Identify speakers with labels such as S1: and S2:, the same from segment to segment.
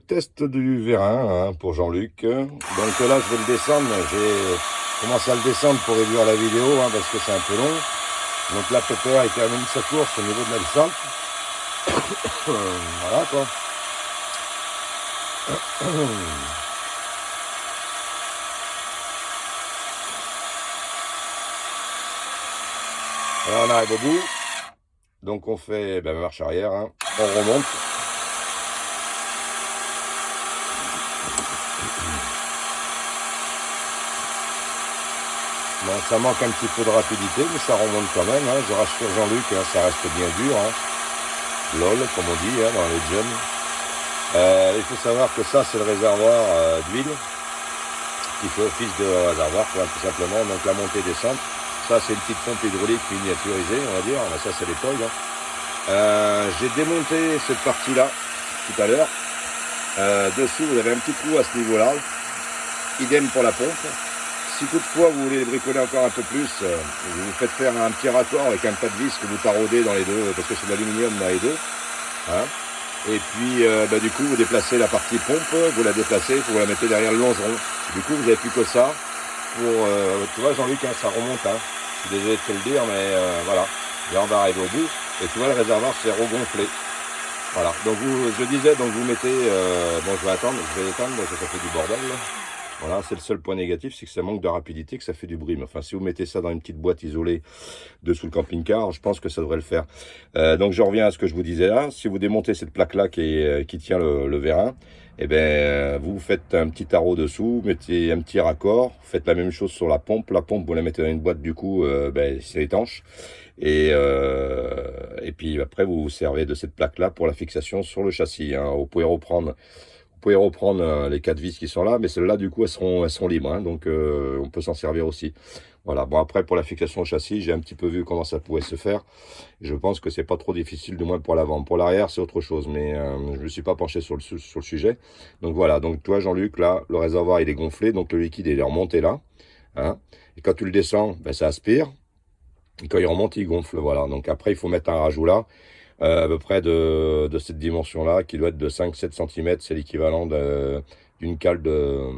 S1: test du vérin pour Jean-Luc. Donc là, je vais le descendre. J'ai commencé à le descendre pour réduire la vidéo parce que c'est un peu long. Donc là, Pepper a terminé sa course au niveau de la descente. Voilà quoi. Alors on arrive au bout. Donc on fait marche arrière. On remonte. Bon, ça manque un petit peu de rapidité, mais ça remonte quand même. Je rassure Jean-Luc, ça reste bien dur. LOL, comme on dit dans les jeunes. Il faut savoir que ça, c'est le réservoir d'huile qui fait office de réservoir, tout simplement. Donc la montée-descente. Ça, c'est une petite pompe hydraulique miniaturisée, on va dire. Ça, c'est les toiles. J'ai démonté cette partie-là tout à l'heure. Dessous, vous avez un petit trou à ce niveau-là. Idem pour la pompe. Si toutefois vous voulez bricoler encore un peu plus, vous vous faites faire un petit raccord avec un pas de vis que vous taraudez dans les deux, parce que c'est de l'aluminium dans les deux. Et puis du coup vous déplacez la partie pompe, vous la déplacez, vous la mettez derrière le longeron. Du coup vous n'avez plus que ça pour, tu vois Jean-Luc, ça remonte. Je suis désolé de te le dire, mais voilà. Là on va arriver au bout, et tu vois le réservoir s'est regonflé. Voilà, donc je disais, donc vous mettez, bon je vais attendre, je vais éteindre parce que ça fait du bordel là. Voilà, c'est le seul point négatif, c'est que ça manque de rapidité, que ça fait du bruit. Mais enfin, si vous mettez ça dans une petite boîte isolée dessous le camping-car, je pense que ça devrait le faire. Donc, je reviens à ce que je vous disais là. Si vous démontez cette plaque-là qui tient le vérin, vous faites un petit tarot dessous, mettez un petit raccord, faites la même chose sur la pompe. La pompe, vous la mettez dans une boîte, du coup, c'est étanche. Et puis après, vous vous servez de cette plaque-là pour la fixation sur le châssis. Vous pouvez reprendre les 4 vis qui sont là, mais celles-là, du coup, elles seront libres. Donc, on peut s'en servir aussi. Voilà. Bon, après, pour la fixation au châssis, j'ai un petit peu vu comment ça pouvait se faire. Je pense que c'est pas trop difficile, du moins pour l'avant. Pour l'arrière, c'est autre chose, mais je me suis pas penché sur le sujet. Donc, voilà. Donc, toi, Jean-Luc, là, le réservoir, il est gonflé. Donc, le liquide, il est remonté là. Et quand tu le descends, ça aspire. Et quand il remonte, il gonfle. Voilà. Donc, après, il faut mettre un rajout là. À peu près de cette dimension-là, qui doit être de 5-7 cm, c'est l'équivalent d'une cale de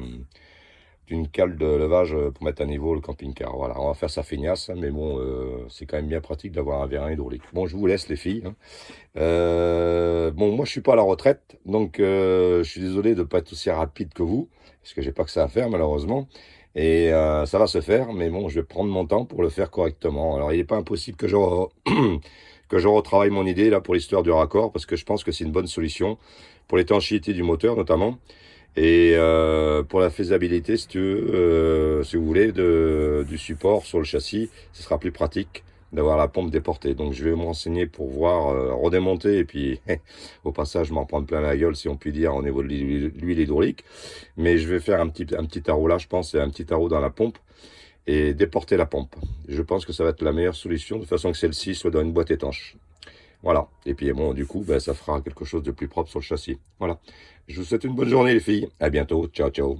S1: levage pour mettre à niveau le camping-car. Voilà, on va faire ça feignasse, mais bon, c'est quand même bien pratique d'avoir un vérin hydraulique. Bon, je vous laisse les filles. Bon, moi je suis pas à la retraite, donc je suis désolé de ne pas être aussi rapide que vous, parce que j'ai pas que ça à faire malheureusement. Et ça va se faire, mais bon, je vais prendre mon temps pour le faire correctement. Alors, il n'est pas impossible que que je retravaille mon idée là pour l'histoire du raccord, parce que je pense que c'est une bonne solution pour l'étanchéité du moteur notamment, et pour la faisabilité, si vous voulez, du support sur le châssis, ce sera plus pratique d'avoir la pompe déportée. Donc je vais me renseigner pour voir, redémonter, et puis au passage m'en prendre plein la gueule, si on peut dire, au niveau de l'huile hydraulique. Mais je vais faire un petit tarot là, je pense, et un petit tarot dans la pompe, et déporter la pompe. Je pense que ça va être la meilleure solution, de façon que celle-ci soit dans une boîte étanche. Voilà. Et puis bon, du coup, ça fera quelque chose de plus propre sur le châssis. Voilà. Je vous souhaite une bonne journée les filles. À bientôt. Ciao, ciao.